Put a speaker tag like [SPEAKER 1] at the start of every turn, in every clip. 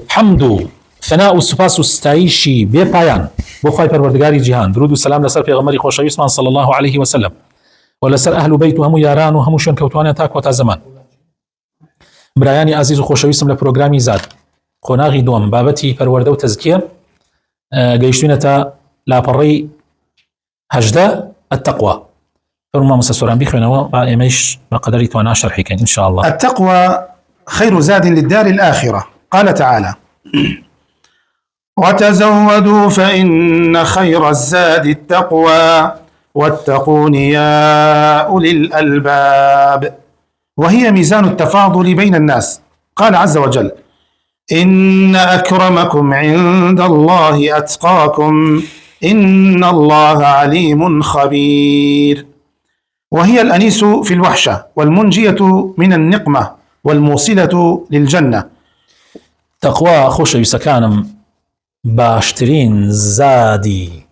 [SPEAKER 1] حمد و ثناء و سپاس و ستایشی بێ پایان بۆ خوای پەروەردگاری جیهان، درود و سەلام لەسەر پێغەمبەری خۆشەویستمان صلی الله عليه وسلم و لەسەر ئەهل و بەیت و هەموو یاران و هەموو شوێن کەوتوانیان تا کۆتا زەمان. برایانی عزیز و خۆشەویستم لە پرۆگرامی زاد قۆناغی دووەم بابەتی پەروەردە و تەزکیە گەیشتوینەتە لاپەڕەی 18 التقوى. فرما مسسوران بخيرنا وإيميش بقدر توانا شرحك إن شاء الله.
[SPEAKER 2] التقوى خير زاد للدار الآخرة. قال تعالى: وتزودوا فإن خير الزاد التقوى واتقون يا أولي الألباب. وهي ميزان التفاضل بين الناس. قال عز وجل: إن أكرمكم عند الله أتقاكم إن الله عليم خبير. وهي الأنيس في الوحشة والمنجية من النقمة والموصلة للجنة.
[SPEAKER 1] تقوى خوش يسكانم باشترين زادي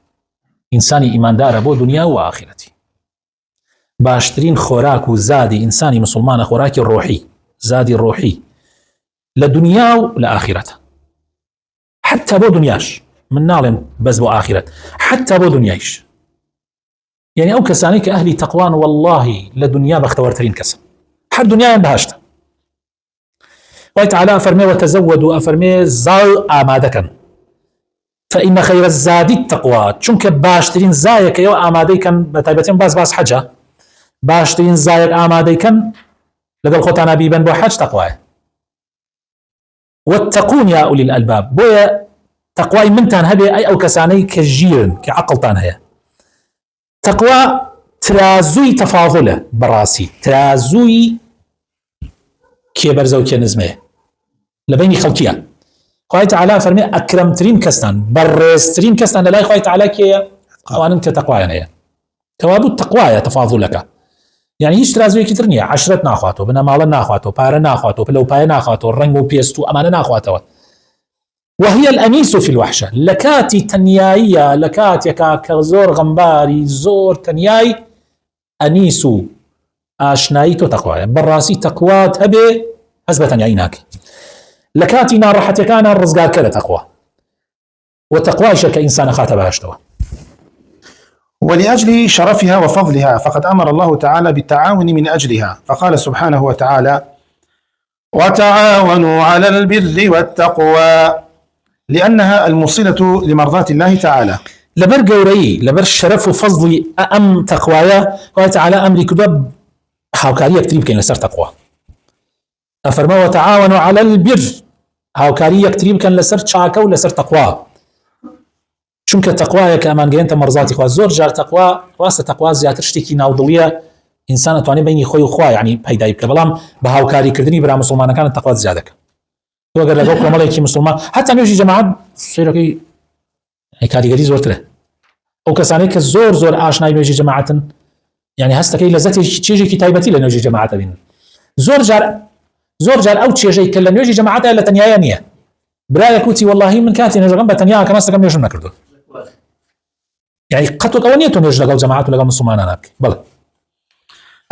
[SPEAKER 1] إنساني إيمان دار بو دنيا وآخرتي. باشترين خوراك وزادي إنساني مسلمان خوراك الروحي زادي الروحي لدنيا ولآخرته، حتى بو دنياش من نعلم بس بو آخرت حتى بو دنياش. يعني أو كساني كأهلي تقوان والله لدنيا بختورترين كسب حد دنيا بهاشته. وتعالى أفرمي وتزودوا أفرمي زال آمادكا فإن خير الزاد التقوى. چونك باشترين زايك يو آماديكا بتايبتين باس حجة باشترين زايك آماديكا لقل خوتانا بيبن بو حج تقوى. واتقون يا أولي الألباب بويا تقوى منتان هبي أي أو كساني كجيرن كعقلتان هي. تقوى ترازوي تفاضله براسي ترازوي كي برزو كي نزمه لبيني خلقيا. خوي تعالى فرمي أكرمترين كستان برسترين كستان لا خوي تعالى كي قوانين كتقوى يعني توابو التقوى تفاضلك يعني هيش ترازوي كترنية عشرة ناخواتو بنا مالا ناخواتو بارا ناخواتو بلو باي ناخواتو رنگو بيستو أمانة ناخواتو. وهي الأنيس في الوحشة لكاتي تنياية لكاتي كزور غمباري زور تنياي أنيسو آشنايتو تقوى براسي تقوى تبي حسب تنيايناك لكاتي نار راحتي كان الرزقار كذا تقوى وتقوى شك إنسان خاتبها اشتوى.
[SPEAKER 2] ولأجل شرفها وفضلها فقد أمر الله تعالى بالتعاون من أجلها فقال سبحانه وتعالى: وتعاونوا على البر والتقوى، لأنها الموصلة لمرضاة الله تعالى.
[SPEAKER 1] لبر قوري لبر شرف وفضل أم تقوايا قال تعالى أمري كدب هاوكارية كتريب كين لسر تقوى. أفرما وتعاونوا على البر هاوكارية كتريب كان لسر شاكا ولسر تقوى. چونك تقوايا كأمان قينت مرضاتي خوا زور جار تقوى راس تقوى زياتر شتيكي ناوضلية إنسان تواني بيني خوي وخوا يعني بيداي بكبلام بهاوكاري كردني برا مسلمان كانت تقوى زيادك. وقال لك أقول ملاكي مسلمان حتى نيجي جماعة سيركي كاريجري زورتره أو كساني كزور آشناي نيجي جماعة يعني هستكي لذتي تيجي كتابتي لنيجي جماعة بين زور جار أو تيجي كلا نيجي جماعة إلا تنيايانية برايا كوتي والله من كاتي نيجي جنب تنيا كما استكمل يوشن نكردو يعني قطو قوانيتو نيجي لقوا جماعة لقوا مسلمان هناك. بلى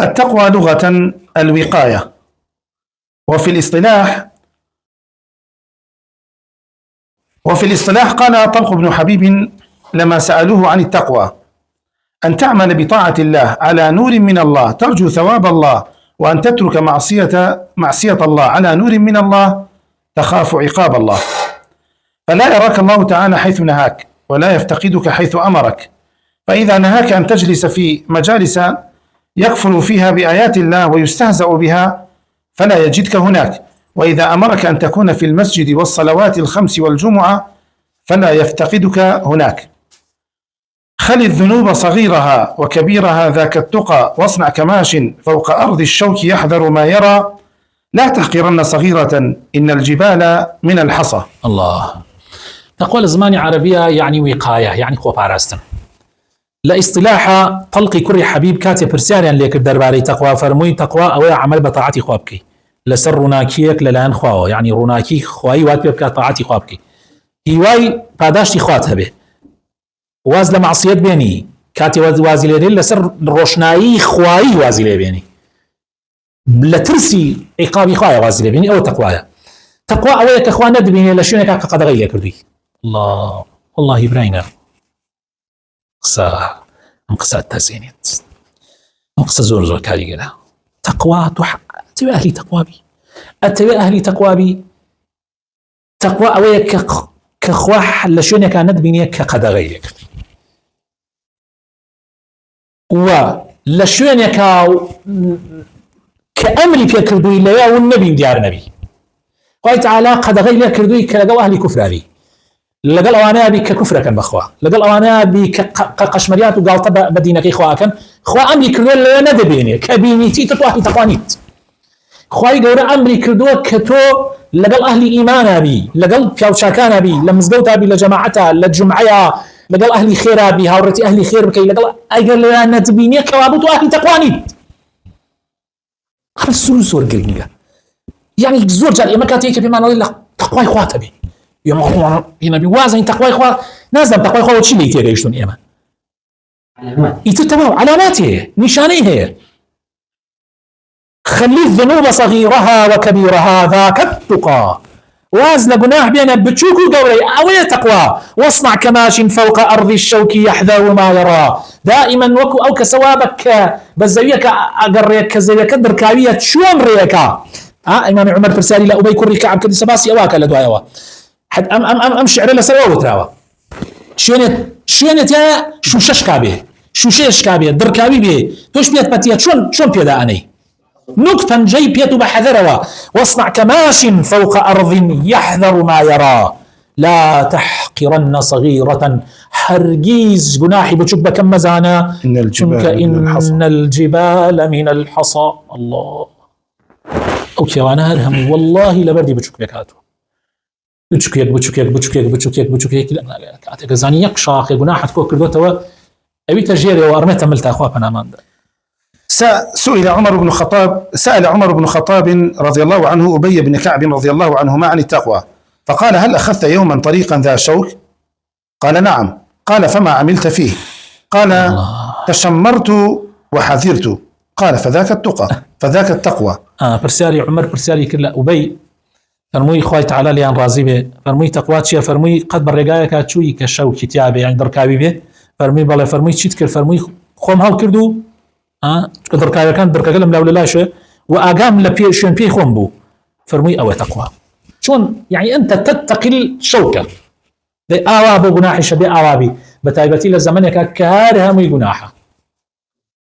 [SPEAKER 2] التقوى لغة الوقاية، وفي الاصطلاح قال طلق بن حبيب لما سألوه عن التقوى: أن تعمل بطاعة الله على نور من الله ترجو ثواب الله، وأن تترك معصية الله على نور من الله تخاف عقاب الله. فلا يراك الله تعالى حيث نهاك ولا يفتقدك حيث أمرك. فإذا نهاك أن تجلس في مجالس يكفر فيها بآيات الله ويستهزأ بها فلا يجدك هناك، وإذا أمرك أن تكون في المسجد والصلوات الخمس والجمعة فلا يفتقدك هناك. خل الذنوب صغيرها وكبيرها ذاك التقى، واصنع كماش فوق أرض الشوك يحذر ما يرى، لا تحقرن صغيرة إن الجبال من الحصى.
[SPEAKER 1] الله. تقوى الزمان عربية يعني وقاية يعني خو باراستن. لا اصطلاح طلق كري حبيب كاتب برسيان يعني ليك الدرباري تقوى فرموي تقوى أو عمل بطاعتي خوابكي لسر روناكيك للان خواو يعني روناكي خواي وات بك طاعتي خوابكي هواي پاداشتی خوات هبه واز لمعصيت بيني كاتي وازي ليني لسر روشناي خواي وازي لي بيني لترسي عقابي خواي وازي لي بيني او تقوايا تقوى أويك أخوان ندبيني لشونك قد غيلي كردوي الله والله براينا قصة أم قصة تازينيت أم قصة زور كاري قلا تقوى تبي أهلي تقوى بي أتبي أهلي تقوى بي تقوى أويك كخواح لشونك ندبيني قد غيلي ولشونك كأمري كردوي لا والنبي ديار نبي قال تعالى قد غير كردوي كلقوا أهل كفر أبي لقال أوانا أبي ككفر كان بخوا لقال أوانا أبي كقشمريات وقال طب بدينا كي خوا كان خوا أمري كردوي لا ندبيني كبينيتي تطوحي تقوانيت خواي قول أمري كردوي كتو لقال أهل إيمان أبي لقال بيوشاكان أبي لمزقوت أبي لجماعتها للجمعية لقال أهل خير أبي هاورتي أهل خير بكي لقال أجل لا ندبيني كوابوتو أهل تقوانيت خلاص سور قلقية يعني زور جاري ما كانت يكفي معنى الله تقوى إخوات أبي يوم أخوان ينبي وازن تقوى إخوات نازل تقوى إخوات وشي اللي يتيجي يشتون إيمان يتتبعوا علاماته نشانيه خلي الذنوب صغيرها وكبيرها ذاك التقى وازن جناح بين بتشوك وقوري أوي تقوى واصنع كماش فوق أرض الشوك يحذر ما يرى دائما وكو أو كسوابك بزويك أقريك كزويك دركاوية شون ريكا إمام عمر فرسالي لا أبي كري كعب كدي سباسي أواك لدوايوا حد أم شعر لا سوا وتراوا شونت يا شو ششكابه شو ششكابه دركاوي به توش بيت بتيات شون بيدا أني نكتا جاي بيتو بحذروا واصنع كماش فوق أرض يحذر ما يرى لا تحقرن صغيرة حرجيز جناحي بتشوك كم مزانا إن الجبال من الحصى الله أوكي وأنا هرهم والله لبردي بتشوك بكاتو بتشوك لا كاتك زاني يقشاق جناحك كوكر دوتوا أبي تجيري وأرميت ملتا أخوة بنامان
[SPEAKER 2] سئل عمر بن الخطاب رضي الله عنه أبي بن كعب رضي الله عنهما عن التقوى فقال هل أخذت يوما طريقا ذا شوك قال نعم قال فما عملت فيه قال تشمرت وحذرت قال فذاك التقوى
[SPEAKER 1] برسالي عمر برسالي كلا أبي فرموي خوي تعالى ليان راضي به فرموي تقواتشي فرموي قد برقايا كاتشوي كشوك كتابه يعني دركاوي به فرموي بالله فرموي تشتكر فرموي خوم هاو كردو دركاوي كان دركاوي لم لا لاشه وأقام لبيشن بي خوم بو فرموي أو تقوى شون يعني أنت تتقي الشوكة ذي آواب جناح شبيه آوابي بتايبتي لزمانك كهارها مي جناحه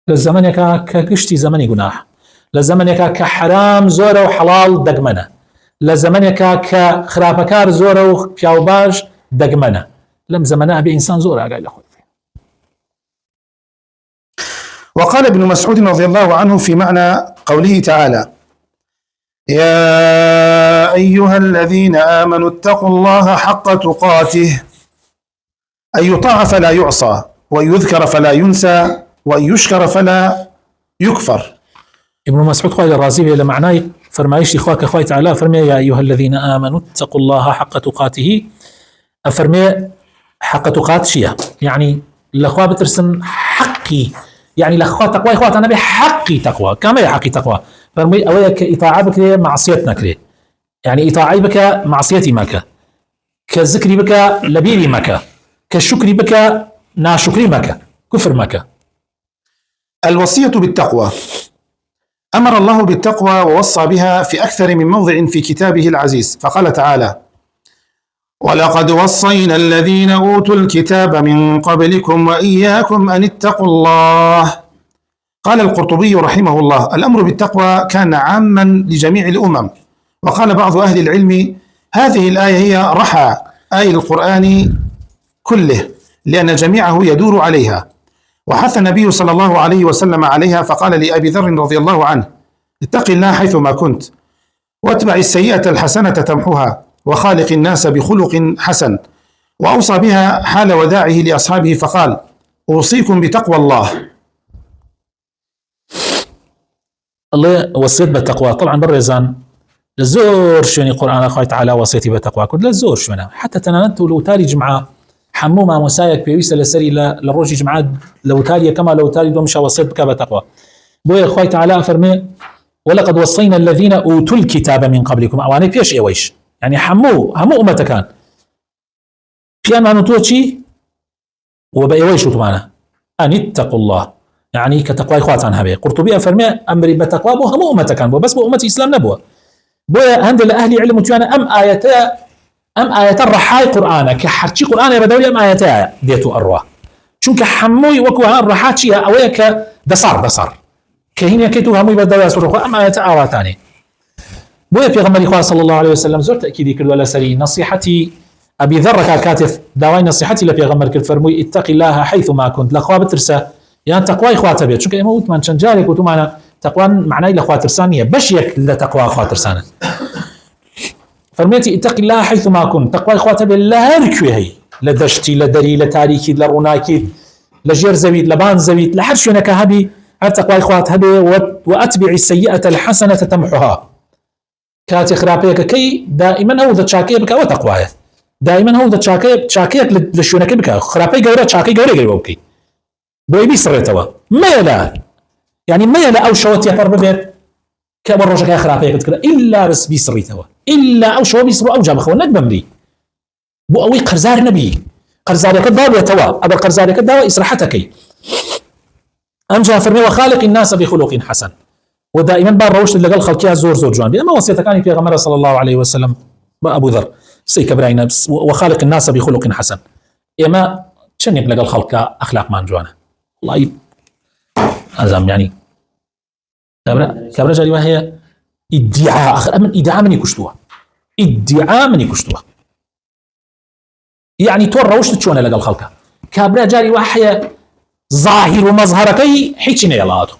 [SPEAKER 1] لزمانك كقشتي زماني جناح لزمانك كحرام زورة وحلال دقمنة لزمانك كخرابكار زورة وبياوباج دقمنة لم زمانها بإنسان زورة قال أخوي.
[SPEAKER 2] وقال ابن مسعود رضي الله عنه في معنى قوله تعالى يا أيها الذين آمنوا اتقوا الله حق تقاته أن يطاع فلا يعصى وأن يذكر فلا ينسى وأن يشكر فلا يكفر.
[SPEAKER 1] ابن مسعود قال الرازي لمعناه فرمايش إخواك أخوي تعالى فرمي يا أيها الذين آمنوا اتقوا الله حق تقاته أفرمي حق تقاته يعني الأخوة بترسم حقي يعني الأخوة تقوى إخوات أنا بحقي تقوى كما هي حقي تقوى فرمي أويك إطاعة بك معصيتنا كري يعني إطاعي بك معصيتي مك كذكري بك لبيري مك كالشكري بك ناشكري مك كفر مك.
[SPEAKER 2] الوصية بالتقوى أمر الله بالتقوى ووصى بها في أكثر من موضع في كتابه العزيز فقال تعالى ولقد وصينا الذين أوتوا الكتاب من قبلكم وإياكم أن اتقوا الله. قال القرطبي رحمه الله الأمر بالتقوى كان عاما لجميع الأمم وقال بعض أهل العلم هذه الآية هي رحى آية القرآن كله لأن جميعه يدور عليها وحث النبي صلى الله عليه وسلم عليها فقال لأبي ذر رضي الله عنه اتق الله حيثما كنت واتبع السيئة الحسنة تمحها وخالق الناس بخلق حسن وأوصى بها حال وداعه لأصحابه فقال أوصيكم بتقوى الله.
[SPEAKER 1] الله وصيت بالتقوى طبعا بالرزان لزور شوني قرآن أخوي تعالى وصيتي بالتقوى كنت لزور شونا حتى تنانت لو تاري جمعة حمومة مسايك بيويسة لسري للروجي جمعات لو تاري كما لو تاري دومشا وصيت بك بالتقوى بوي أخوي تعالى فرمي ولقد وصينا الذين أوتوا الكتاب من قبلكم أواني بيش إيويش يعني همو أمته كان كيان ما نتوشي وبأيويش معنا أن اتقوا الله يعني كتقوى إخوات عنها به قرطبي أفرمي أمري بتقوى بو همو أمته كان بو بس بو أمة إسلام نبوه بويا هند لأهل علم وتيانا أم آيات الرحاي قرآن كحرشي قرآن يبدأ أم آيات ديتو أروى چونك حموي وكوها الرحاتشي أويك دصار كهين كيتو هموي بدأ يسوره أم آيات آواتاني بويا في غمر إخوة صلى الله عليه وسلم زرت تأكيدي كل ولا سري نصيحتي أبي ذر كاتف داوي نصيحتي لفي غمر كل فرموي اتق الله حيث ما كنت لأخوة بترسى يعني تقوى إخوة تبيت شو كيموت من شنجارك وتمانا تقوى معناه لأخوة ترسانية بشيك لتقوى أخوة ترسانة فرميتي اتق الله حيث ما كنت تقوى إخوة تبيت لا هركوي هي لدشتي لدري لتاريكي لروناكي لجير زويد لبان زويد لحرش ينك هبي التقوى إخوات هبي وأتبع السيئة الحسنة تمحها كاتي خرابيك كي دائما هو ذا تشاكي بك وتقوايا دائما هو ذا تشاكيك لشونك بك خرابي جورا تشاكي جورا جريبوكي بوي بيسريتوا ما يلا يعني ما يلا أو شوت يقرب بيت كبر رجك يا خرابيك كذا إلا بس بيسريتوا إلا أو شو بيسروا أو جاب خونا بمري بو أوي قرزار نبي قرزارك الدواء يتوا أبو قرزارك الدواء إسرحتك أمجا فرمي وخالق الناس بخلق حسن ودائما بار روش اللي قال خلقيها زور جوان بما وصيتك كان في غمر صلى الله عليه وسلم أبو ذر سيك براينا وخالق الناس بخلق حسن إما شن يبلغ الخلق أخلاق مان جوانا والله أزام يعني كبرا جاري وهي ادعاء من ادعاء من يكشتوها ادعاء من يكشتوها يعني تور روش تشونا لقى الخلق كبرا جاري وحيا ظاهر ومظهركي حيتشنا يلااتو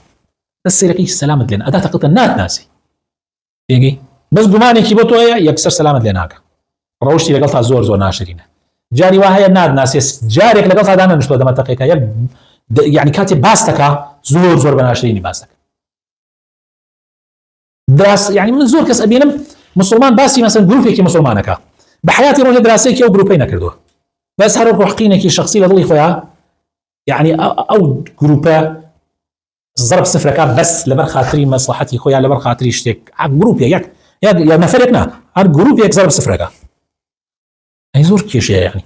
[SPEAKER 1] بس لك السلامة لنا أداة تقطع النات ناسي يجي بس قماني كي بطوة يكسر سلامة لناك روشتي لقلتها زور ناشرين جاري وهي الناد ناسي جاريك لقلتها دانا نشتو دما تقيقا يعني كاتب باستك زور بناشريني باستك دراس يعني من زور كس أبينم مسلمان باسي مثلا جروبي كي مسلمانك بحياتي روح دراسي كي وجروبين كردوه بس هروح حقيني كي شخصي لضلي خويا يعني أو جروبا ضرب صفرك بس لبر خاطري مصلحتي خويا لبر خاطري اشتك جروب ياك يا نفرقنا هذا جروب ياك ضرب صفرك اي زور كيش يعني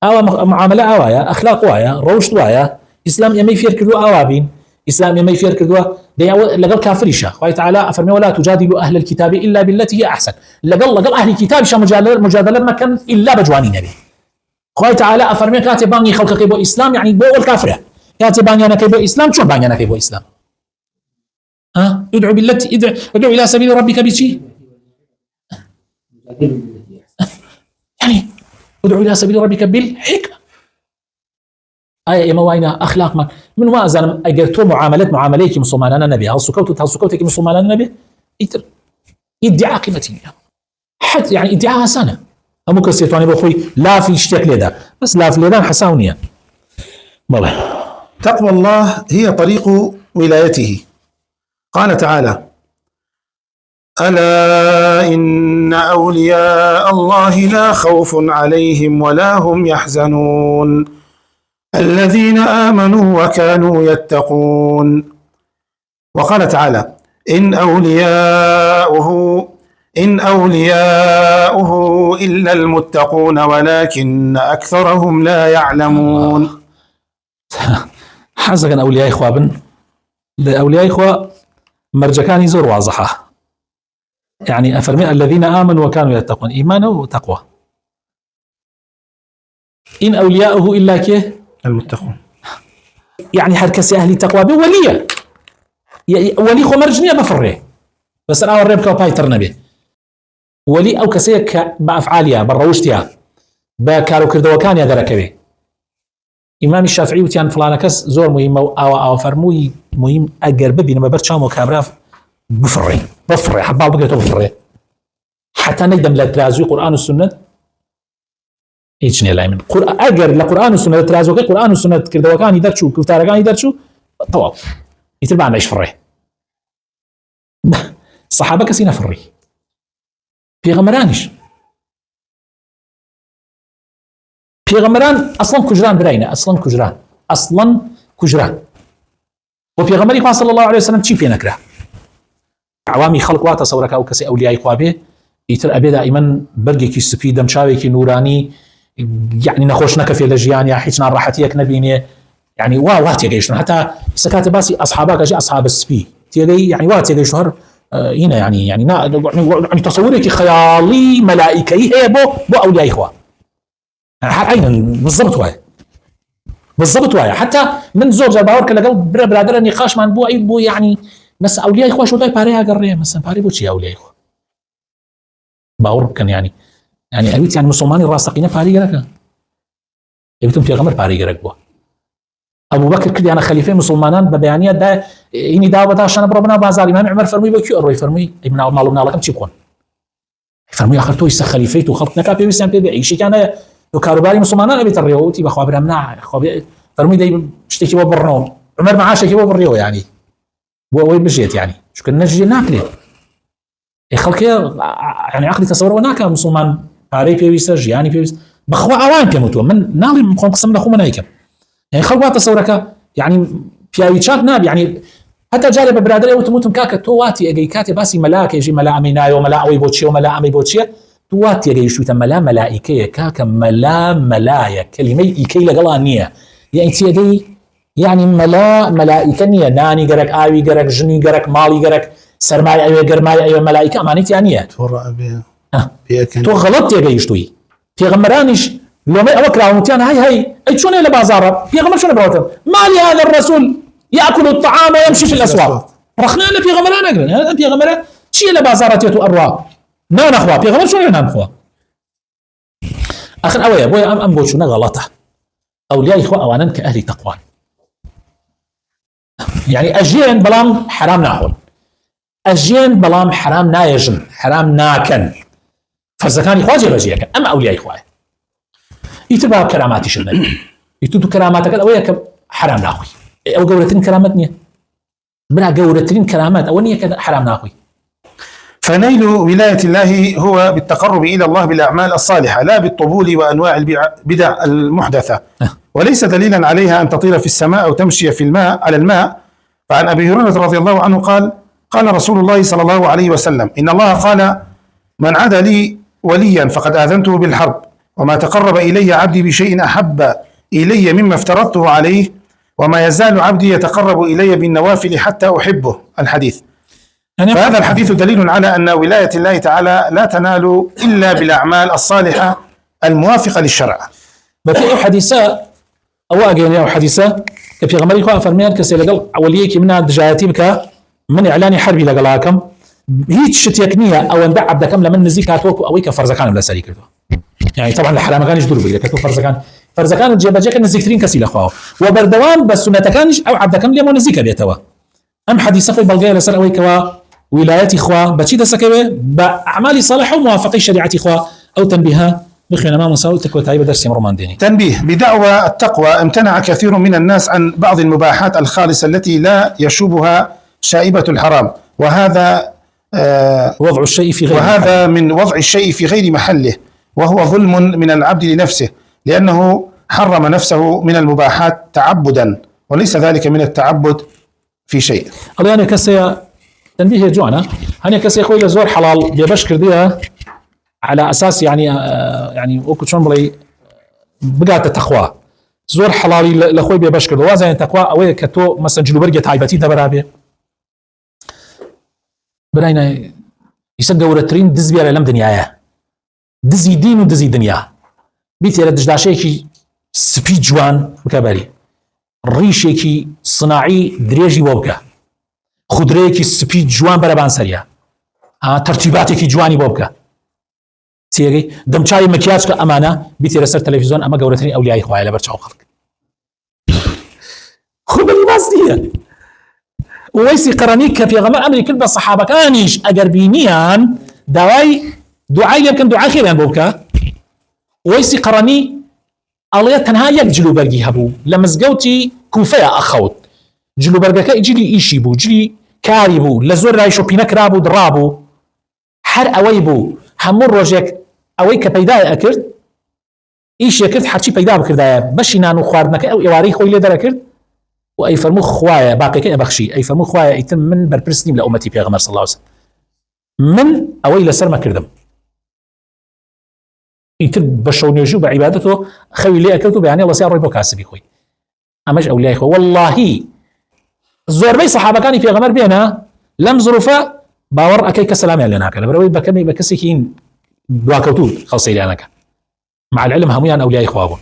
[SPEAKER 1] او معامله اوايا اخلاق وايا روش وايا اسلام يمي فير كدو اوابين اسلام يمي فير كدو لقال كافريشا خويا تعالى افرمي ولا تجادلوا اهل الكتاب الا بالتي هي احسن لقال اهل الكتاب شا مجادله ما كان الا بجواني نبي خويا تعالى افرمي كاتباني خلقك بو اسلام يعني بو الكافره كاتباني انا كيبو اسلام شو باني انا كيبو اسلام ادعو الى سبيل ربك بشيء يعني ادعو الى سبيل ربك بالحكمه اما وين اخلاق من وازن اجرتو معامليك مسلمان انا نبي هالسكوتك مسلمان انا نبي ادعاء قيمتي حتى يعني ادعاء سنه امك سيتواني بخوي لا في اشتياق لدا بس لا في لدا حساونيا والله
[SPEAKER 2] تقوى الله هي طريق ولايته. قال تعالى: ألا إن أولياء الله لا خوف عليهم ولا هم يحزنون الذين آمنوا وكانوا يتقون. وقال تعالى: إن أولياؤه إلا المتقون ولكن أكثرهم لا يعلمون.
[SPEAKER 1] حزقا أولياء إخوة لأولياء إخوة مرجكاني زور واضحة يعني أفرمي الذين آمنوا وكانوا يتقون إيمانه وتقوى. إن أولياؤه إلا كيه
[SPEAKER 2] المتقون
[SPEAKER 1] يعني حركسي أهل التقوى بولية ولي خو مرجنية بفره بس أنا أوريبك وبايتر نبي ولي أو كسيك بأفعالها بروشتها بكارو كردو وكان يدرك به. إمام الشافعي وتيان فلان كس زور مهم أو فرموي مهم أجر ببي نما برشام وكابراف بفري حبال بقيته بفري حتى نقدم لترازو قرآن والسنة إيشني لا من أجر لقرآن والسنة ترازو قرآن والسنة كردوا كان يدرشوا كفتار كان يدرشوا طواف يتبع عنا إيش فري الصحابة كسينا فري في غمرانش في غمران أصلا كجران براينا أصلا كجران وفي غمري صلى الله عليه وسلم تشي في نكره عوامي خلق واتا صورك أو كسي أولياء إخوابه ئیتر ئەبێ دائیمەن بەرگێکی سپی دەمچاوێکی نورانی یعنی نەخۆش نەکەفێ لە ژیانیا هیچ ناڕەحەتیەک نەبینێ یعنی وا تێگەیشتن هەتا سکاتە باسی ئەصحابەکەژی ئەصحاب سپی تێگەی یعنی وا تێگەیشت هەر هنا يعني تصورك خيالي ملائكي هي بو أولياء إخوة عينا بالضبط واي حتى من زوجة باورك لقل برادر النقاش من بو يعني بس أولياء إخوة شو ضاي باريها قرية مثلا باري بوشي أولياء إخوة باور كان يعني أبيت يعني مسلماني الراسقين باري قرق أبيتم في غمر باري قرق بو أبو بكر كدي أنا خليفة مسلمانان ببيانيات دا إني دعوة عشان بربنا بازار إمام عمر فرمي بكيو أروي فرمي ابن مالو لكم تشيكون فرمي آخر تو يس خليفة تو خلق نكابي بيسان بيعيش كان لو كاروباري مسلمانان أبي تريوتي بخوا برمنا فرمي داي اشتكي ببرنوم عمر معاشه كي ببريو يعني بو بجيت يعني شو كنا نجي ناكله خلق يعني عقلي تصور هناك مسلمان باري بيسج يعني بيس بخوا عوان كمتو من نالي مخون قسم لخو منايكم يعني خلق تصورك يعني بياويتشات ناب يعني حتى جالب برادري وتموتم كاكا تواتي اجي كاتي باسي ملاك يجي ملا اميناي وملا اوي بوتشي وملا امي بوتشي تواتي اجي شو ملا ملائكيه كاكا ملا ملايا كلمه ايكي لقلانيه يعني تيجي يعني ملا ملائكه ناني قرك اوي قرك جني قرك مالي قرك سرماي ايوه قرماي ايوه ملائكه امانيت يعني
[SPEAKER 2] تورا
[SPEAKER 1] تو غلط يجي شتوي في غمرانش لو ما أوكره ومتيان هاي أي شلون إلى بازاره في غمر شلون بروتر ما لهذا الرسول يأكل الطعام ويمشي في الأسواق رخنا أنا في غمران أقرن أنا في غمران شيء إلى بازاره يتو أروى ما نخوا في غمر شلون نخوا أخر أويا بويا أم بوشنا غلطة أولياء إخوة أوانا كأهل تقوى يعني أجين بلام حرام ناخذ أجين بلام حرام نايجن حرام ناكن فزكان إخواجي بجيك أما أولياء إخوة يتبع كراماتي شلنا يتدو كراماتك أويا حرام ناخوي أو قولتين كرامتني بلا قولتين كرامات أولية حرام ناخوي
[SPEAKER 2] فنيل ولاية الله هو بالتقرب إلى الله بالأعمال الصالحة لا بالطبول وأنواع البدع المحدثة وليس دليلا عليها أن تطير في السماء أو تمشي في الماء على الماء. فعن أبي هريرة رضي الله عنه قال رسول الله صلى الله عليه وسلم إن الله قال من عاد لي وليا فقد آذنته بالحرب وما تقرب إلي عبدي بشيء أحب إلي مما افترضته عليه وما يزال عبدي يتقرب إلي بالنوافل حتى أحبه الحديث. فهذا الحديث دليل على أن ولاية الله تعالى لا تنال إلا بالأعمال الصالحة الموافقة للشرع.
[SPEAKER 1] بكي حديثة أو حديثة في غمري خواه فرميان كسي لقل وليكي منها دجاياتي بك من إعلان حربي لقلاكم هيك شتيكنية أو أن دع عبدكم لمن نزيكاتوك أويك فرزكان بلا سريك يعني طبعا الحرام كانش دور بيلك تو فرزكان الجبجك نزيكترين كسي لخواه وبردوان بس سنة كانش أو عبدكم ليمون نزيك بيتوا أم حديثة في بلغية لسر أويك ولايات إخوة بتشيد سكوي بأعمال صالحة وموافقة شريعة إخوة أو تنبيها بخينا ما مساولتك وتعيب درسي مرمان ديني.
[SPEAKER 2] تنبيه: بدعوى التقوى امتنع كثير من الناس عن بعض المباحات الخالصة التي لا يشوبها شائبة الحرام وهذا
[SPEAKER 1] وضع الشيء في غير
[SPEAKER 2] وهذا من وضع الشيء في غير محله وهو ظلم من العبد لنفسه لأنه حرم نفسه من المباحات تعبدا وليس ذلك من التعبد في شيء.
[SPEAKER 1] الله أنا كسي تنبيه جوانا هني كسي يقول زور حلال بيبشكر ديها على أساس يعني وكل شون بلي بقات التقوى زور حلالي لأخوي بيبشكر دوازا يعني تقوى أوي كتو مثلا جلوبرجة تايبتي تبرابي برayna isa gawratirin diz biya lam dunyaya dizi din و dizi dunya bitira dijdaşeki spi jwan bikabari rişeki صناعي دريجي وبكا خضريكي سبي جوان بربان سريا ترتيباتكي جواني وبكا تيجي دمچاي مكياج كأمانة بيتي رسر تلفزيون أما قولتني أولياء إخوائي لبرشاو خلق خب اللباس دي ويسي قرانيك في غمار أمري كل بالصحابة كانيش أقربينيان دعاي يمكن دعاء خير يعني بوبكا ويسي قراني الله تنها يجلو برقي هبو لمزقوتي كوفيا أخوت جلو برقا يجلي إيشي بو جلي كاري بو لزور راي شوبينك رابو درابو حر أوي بو همون روجك أوي كبيداء أكرد إيش يكرد حرشي بيداء بكردايا بشي نانو خواردنك أو إواري خوي لدر أكرد وأي فرمو خوايا باقي كي أبخشي أي فرمو خوايا يتم من بربرسني لأمتي بيغمر صلى الله عليه وسلم من أوي لسر ما كردم يتر بشونيجو بعبادته خوي لي اكلته بيعني الله سيار بكاسبي خوي امش اولياء خو والله زور صحابه كان في غمر بينا لم ظروفه باور اكي كسلام لنا كان بروي بكمي بكسكين باكوتو خاصي لنا مع العلم هميان اولياء اخوابون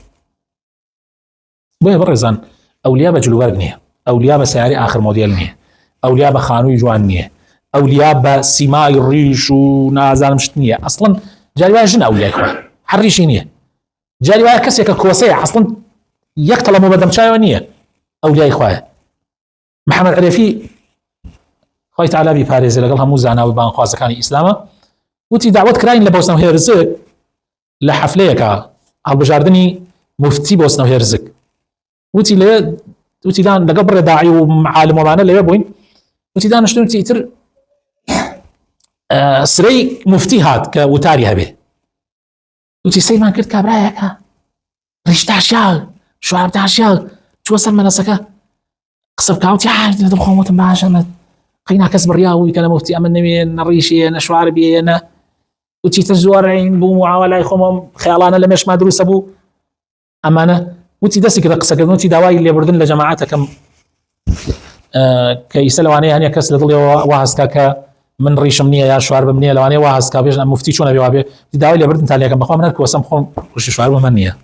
[SPEAKER 1] بوي برزان اولياء بجلوبار نيه اولياء بسياري اخر موديل نيه اولياء بخانوي جوان نيه اولياء بسماء الريش ونازل مشتنيه اصلا جاري جن اولياء اخوه حريشي نيه جاري كسيك كوسيع اصلا يقتل مبدم شاي ونيه اولياء اخوه محمد عريفي خوي تعالى بباريس لقالها موزعنا وبان خوازه كان اسلامه وتي دعوت كراين لبوسنا وهي رزق لحفليك على بجاردني مفتي بوسنا وهي رزق وتي لا وتي دان لقبر داعي ومعالم ومعنا اللي يبوين وتي دان شنو تيتر سري مفتي هات كوتاري هبه وتي سي ما كنت كابرايك ريشتا شال شو عبد شال شو وصل منسكه قصب كاوتي عاد دخوم وتماشى قينا كسب الرياوي كان مفتي امن من الريشي انا شو عربي انا وتي تزورين بو معاوله يخوم خيالانا لمش ما دروس ابو امانه وتي دسك قصه كذا وتي دواي اللي بردن لجماعات كم كيسلواني يعني كسل ضل واهسكا من ريش منيه يا شو عربي منيه لواني واهسكا بيش مفتي شو نبي وابي دواي اللي بردن تالي كم بخوا من هلك وسم خون وش شو عربي منيه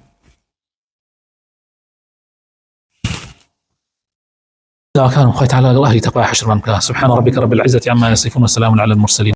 [SPEAKER 1] كان خوي تعالى الله يتقى حشر من سبحان ربك رب العزة عما يصفون وسلام على المرسلين